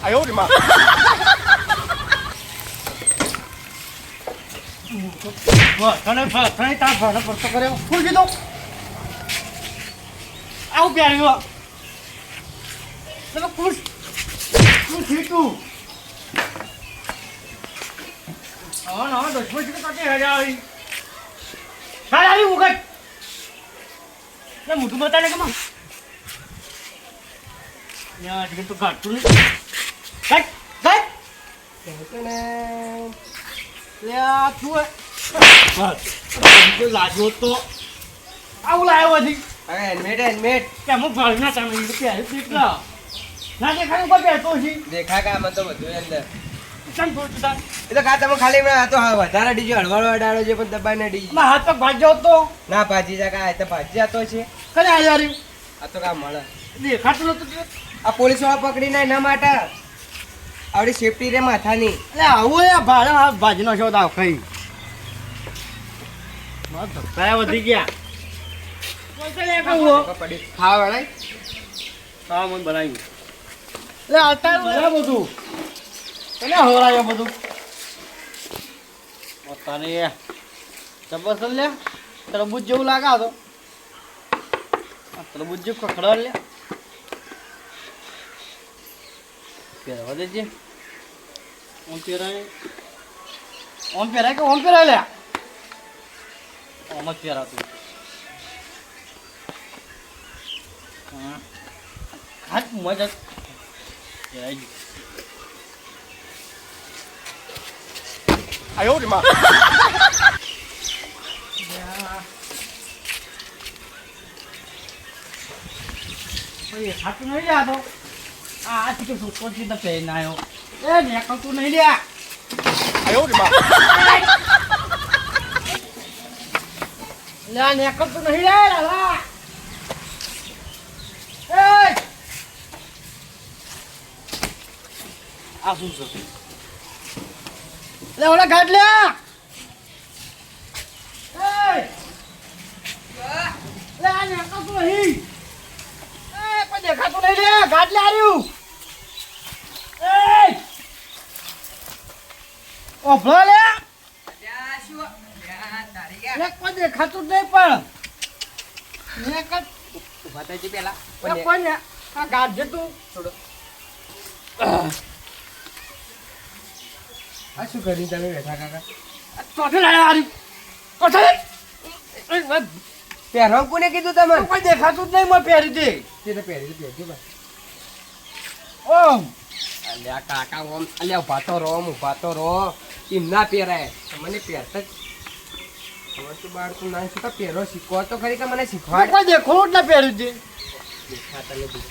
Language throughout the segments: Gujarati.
哎呦我的妈！ તને તાર ભાડો પડતો કર્યો ફૂલ કીધો આવું પ્યાર્યું તમે ખુશ શું થયું હા ના દસમો છે તો હજાર આવી સારી આવી ઉગટ મોટું બતાને કમા યાર તું કાઢતું નહીં કાઢ લે આ શું બસ લાગ્યો તો આવું લાવ્યો હતી અરે હેલ્મેટ કે અમુક ભાગના તમે પહેરી દીકરા ના દેખાય ઉપર પહેરતો છે દેખા કા મને તો બધું અંદર ચાલ થોડું તાર એ તો કા તમે ખાલી મેં આ તો વધારે ડીજો હળવાળો અડાડો છે પણ દબાઈને ડીજો માં હાથ પગ ભાજ્યો તો ના ભાજી જા કા તો ભાજી જતો છે કને આવ્યો રહ્યું આ તો કા મળે દેખાતું નતું આ પોલીસ વાળા પકડીને એના માટે આવડી સેફટી રે માથાની એટલે આવું યાર ભાડે ભાજીનો શોધ આવ ખાઈ મારા ધક્કા વધી ગયા પડી ખાવા વાળા હા મને બનાવ્યું એટલે અત્યારે બધા બધું કને હોરાયો બધું પોતાને જબરદસ્ત લે તરબૂચ જેવું લાગે તો તરબૂચ જેવું કકડા લે પહેરવા દેજે ઓમ પહેરાય કે ઓમ પહેરાય લે ઓમ જ પહેરાતું હા હાથ મજા પહેરાય 哎呦我的妈！ ખાતું નહીં લે તો આ તો શું ચિંતા પહેરીને આવ્યો એ ને ખાતું નહીં લે 哎呦我的妈！ લે ને ખાતું નહીં લે લાલા એ આ શું છે લે ઓલા ગાડ લે એ લે ને ખાતું નહીં કોઈ દેખાતું નહીં લે ગાડ લે આર્યું એ ઓફળો લે લે કોઈ દેખાતું જ નહીં પણ લે કર ઉભા થઈ જી પેલા કોઈ ને આ ગાડ જે તું થોડો આ શું કરી તમે બેઠા કાકા ચોથે લાયા આર્યું ચોથે પહેરવા કોને કીધું તમને કોઈ દેખાતું જ નહીં મેં પહેરી દે તે તો પહેરી પહેરજો ભાઈ ઓમ અલ્યા કાકા ઓમ અલ્યા ઉભા તો રહો એમ ના પહેરાય મને પહેરતા જ હવે તો બાર તું ના શીખવા પહેરો શીખવો તો ખરી કે મને શીખવાડ કોઈ દેખો જ ના પહેરી દે દેખાતા નથી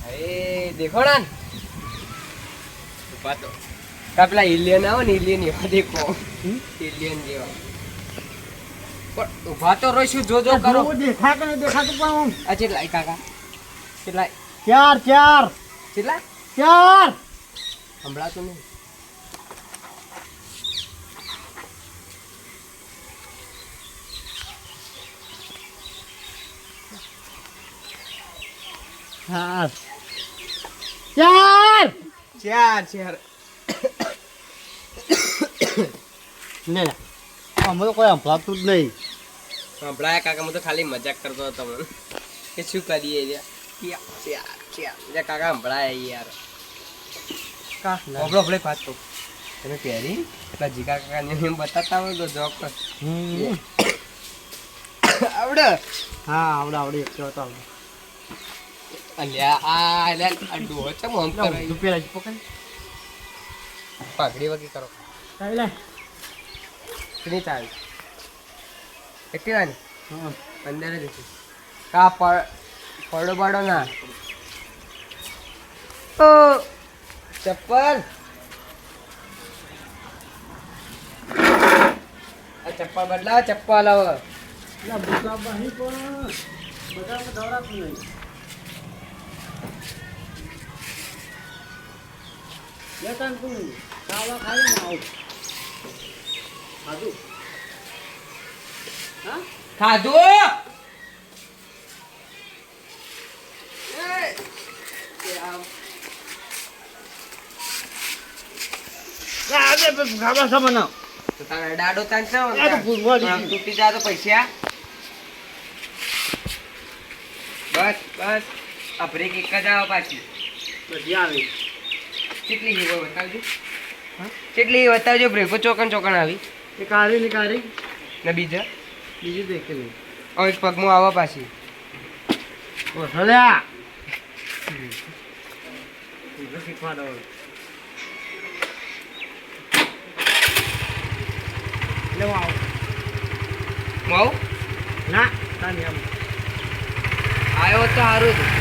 અરે દેખો ના ઉભા તો કા પેલા એલિયન આવે ને એલિયન એવા દેખો એલિયન જેવા પણ ઉભા તો રહીશું જો કરો દેખા કે નહીં દેખાતું પણ ઓમ આ કેટલા કાકા કેટલા ચાર કેટલા સંભળાતું નહીં ચાર ને અમે તો કોઈ સંભળાતું જ નહીં સંભળાયા કાકા હું તો ખાલી મજાક કરતો હતો મને કે શું કરીએ કાકા સંભળાયા યાર આપણે વાત તો તમે પહેરી પેલા જીકા કાકાને એમ બતાવતા હોય તો જોક આવડે હા આવડે એક તો આવડે અલ્યા આ ડોહો છે મોમ કરે તું પેલા જ પકડ પાઘડી વગી કરો ચાલે કેટલી ચાવી કેટલી વાની હા 15 દીધી કા પડો પાડો ના ઓ ચપ્પલ આ ચપ્પલ બદલાવ ચપ્પલ હવે ના બુકા બહી પણ બધામાં દોરાતું નહીં લેતા તું ખાવા ખાય ને આવ ખાધું હા ખાધું આજે ખાવા છે બનાવ તો તારે દાડો તાન છે આ તો ભૂલવા આમ તૂટી જા તો પૈસા બસ બસ આ બ્રેક એક જ આવો પાછી બધી આવી કેટલી હીરો બતાવજો કેટલી બતાવજો બ્રેકો ચોકન ચોકન આવી એ કાઢી ને કાઢી ને બીજા બીજું દેખે નહીં હવે પગમાં આવા પાછી ઓ સલ્યા શીખવાડો લેવા આવો માવ ના તાની આમ આવ્યો તો સારું હતું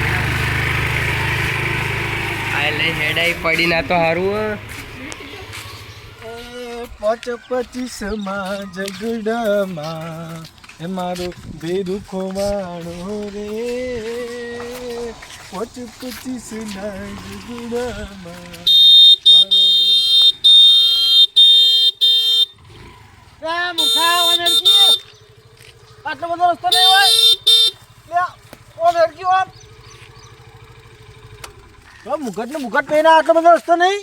આ લઈ હેડાઈ પડી ના તો સારું પાંચ 25 માં ઝઘડામાં એ મારો ભેરું ખોવાણો રે 5 25 ના ઝઘડામાં મારો એ મૂર્ખા ઓનરકી આટલો બધો રસ્તો નહીં હોય લે ઓનરકી ઓન તો મુગટ ને મુગટ પહેલા આટલો બધો રસ્તો નહીં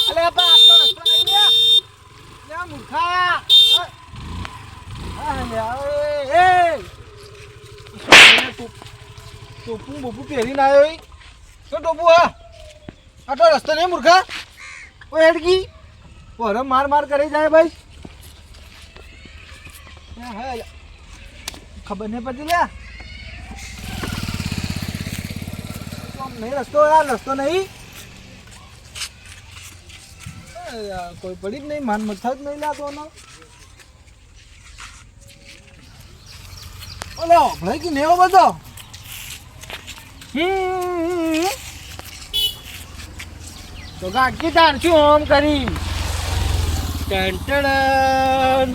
અલે આપા આટલો રસ્તો નહીં લે મૂર્ખા હા લે એ ટોપું બોપું પહેરીને આવ્યો હોય તો ટોપું હા આટલો રસ્તો નહીં મૂર્ખા ઓ હેડકી ઓરે માર માર કરી જાય ભાઈ ખબર નહીં પડતી લ્યા નહીં રસ્તો યાર રસ્તો નહીં કોઈ પડી જ નહીં માન મથા જ નહીં લાતો ઓલો ભાઈ કે નેવો બધો તો ગાડી તાર શું ઓમ કરી ટંટણ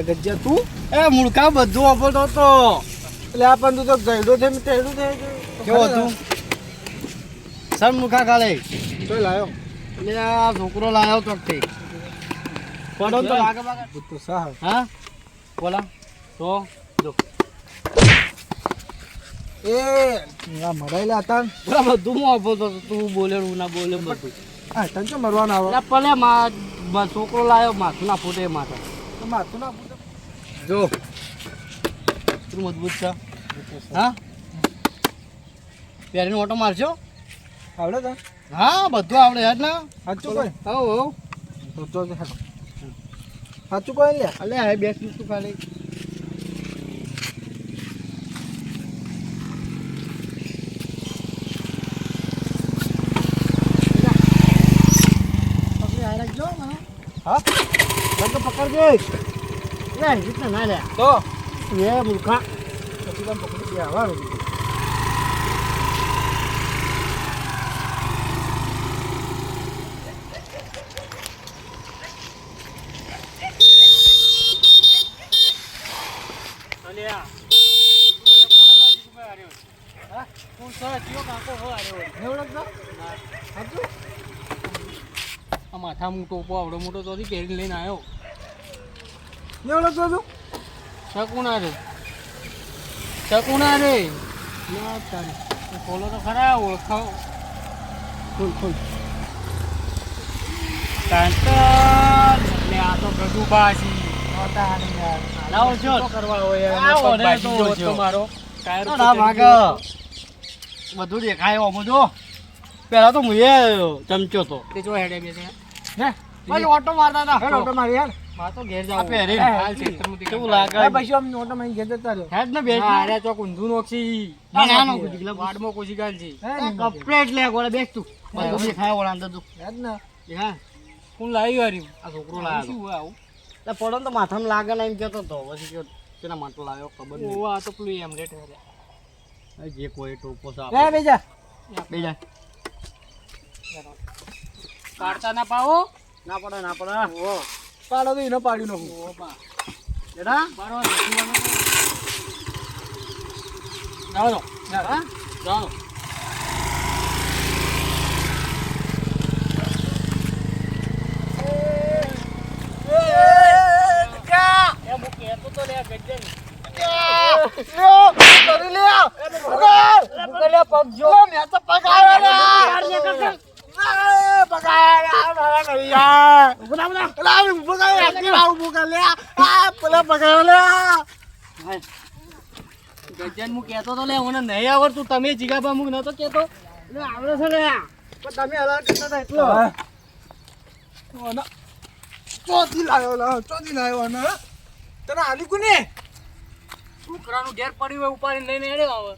ગજ્જા તું એ મુળકા બધું વાપરતો હતો એટલે આ પણ તું તો ગયડો છે ટેડું છે કેવો હતું સર મુળકા કાલે તો લાયો એટલે આ છોકરો લાયો તો તે પડો તો લાગે બાગે તો સા હા બોલા તો જો એ ના મરાયેલા હતા બરાબર બધું વાપરતો તું બોલે ના બોલે બધું હા તને તો મરવાના આવે એટલે ભલે માં છોકરો લાયો માથું ના ફૂટે માથે તો માથું ના ફૂટે જો કેટલું મજબૂત છે હા પહેરીને ઓટો મારશો આવડે તને હા બધું આવડે યાર ના સાચું કોઈ હો તો સાચું કોઈ લે અલે આ બેસ તું ખાલી હા લગ પકડજે લે રીતના ના લે તો એ મૂર્ખા પછી તમે પકડી ગયા વાળો અલ્યા ઓલે કોણ ના જીતું ભાઈ આર્યો હા કોણ સર જીઓ કાકો હો આર્યો એવડો ના હાજુ આ માથા હું ટોપો આવડો મોટો તો પહેરીને લઈને આવ્યો એવડો તો તું શકુના રે ના તારી ખોલો તો ખરા ઓળખાવ ખોલ આ તો ગજુ બાસી લાવો છો કરવા હોય તમારો ટાયર બધું દેખાય આમ જો પેલા તો હું ચમચો તો તે જો હેડે બે હે ભાઈ ઓટો મારતા હતા ઓટો મારી યાર માર તો ઘેર જાવ પહેરી હાલ ક્ષેત્રમાંથી કેવું લાગે પછી આમ ઓટો મારી ઘેર જતા રહ્યો હેડ ને બેસ અરે ચોક ઊંધું નોક્ષી ના નો કુદીલા વાડમાં કોશી ગાલ છે કપલેટ લે ગોળે બેસ તું બધું દેખાય ઓળા અંદર તું હેડ ને હા કોણ લાવી વારી આ છોકરો લાવ્યો શું આવું એટલે પડો તો માથામાં લાગે ને એમ કહેતો તો પછી કયો કેના માટો લાવ્યો ખબર નહીં ઓ આ તો પેલું એમરેટ હે જે કોઈ ટોપો સાપ એ બેજા પાડતા ના પાવો ના પડે ઓ પાડો તો એને પાડી નાખું ઓ પા એડા પાડો જાઓ હા જાઓ એ મુકે તો લે ગજ્જે લે કરી લે મુકલ્યા પગ જો મેં તો પગ આવ્યો લે પગ આવ્યો યાર ઉભા ગજન મુ કહેતો તો લે મને નહીં આવડતું તમે જીગાબા મુ નતો કહેતો લે આવડે છે લે પણ તમે હલા કરતા હતા એટલો ચોથી લાવ્યો ને તને આલી કોને છોકરાનું ઘેર પડ્યું હોય ઉપાડીને લઈને એડે આવે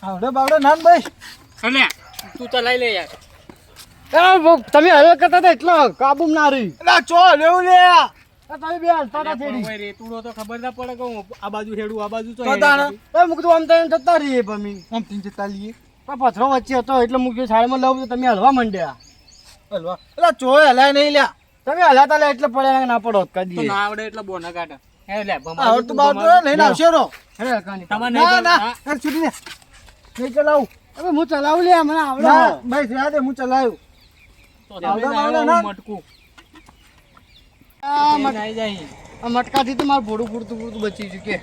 આવડે બાવડે નાન ભાઈ અલે તું તો લઈ લે યાર તમે હલા કરતા હતા એટલો કાબુ ના રહી એટલે ચો લેવું લે તમે બે હલતા હતા છેડી રેતુડો તો ખબર ના પડે કે હું આ બાજુ હેડું આ બાજુ તો પતાણ એ મુકતું આમ તને જતા રહીએ પમી આમ તીન જતા લઈએ પણ પથરો વચ્ચે હતો એટલે મૂક્યો સાઈડમાં લઉં તો તમે હલવા માંડ્યા હલવા એટલે ચો હલાય નહીં લ્યા તમે હલાતા લે એટલે પડે ના પડો કદી ના આવડે એટલે બોના કાઢા હે લે આવડતું બાવડતું લઈને આવશે રો હે કાની ના ના છૂટી ને નહીં ચલાવું હવે હું ચલાવું લે મને આવડે ના ભાઈ જા દે હું ચલાવ્યું તો મટકું આ મટકાથી તો મારું ભોડું પૂરતું બચી ગયું કે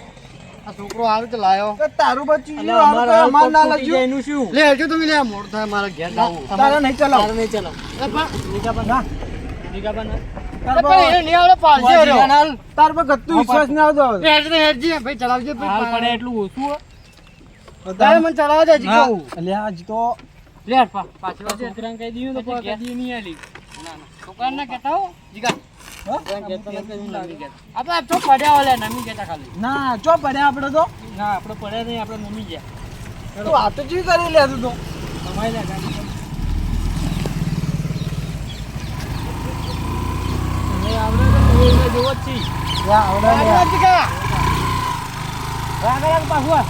આ છોકરો આવે તો લાયો તારું બચ્ચી ગયું અમાર ના લજ્યું એનું શું લે હજુ તમે લે મોડ થાય મારા ઘેર જાવું તારે નહીં ચલાવ તારે નહીં ચલાવ ના નિગાબા ના પણ એ નહીં આવડે પાલશે રે તાર પર કત્તું વિશ્વાસ નહીં આવતો હેડજી ભાઈ ચલાવજો ભાઈ પડે એટલું ઓછું બધાએ મને ચલાવવા દે જી કહું અલ્યા આજ તો લે પાછળ છોકરાને કહી દીધું તો કહી દી નહીં આલી ના ના છોકરાને ના કહેતા હો જીગા આપણે તો પડ્યા ઓલે નમી ગયા ખાલી ના ચો પડ્યા આપણે તો ના આપણે પડ્યા નહીં આપણે નમી ગયા તું આ તો ચી કરી લે તું તો તમારી લે ગાડી આવડે તો જોવો જ છી આવડે જીગા રાગ પાછું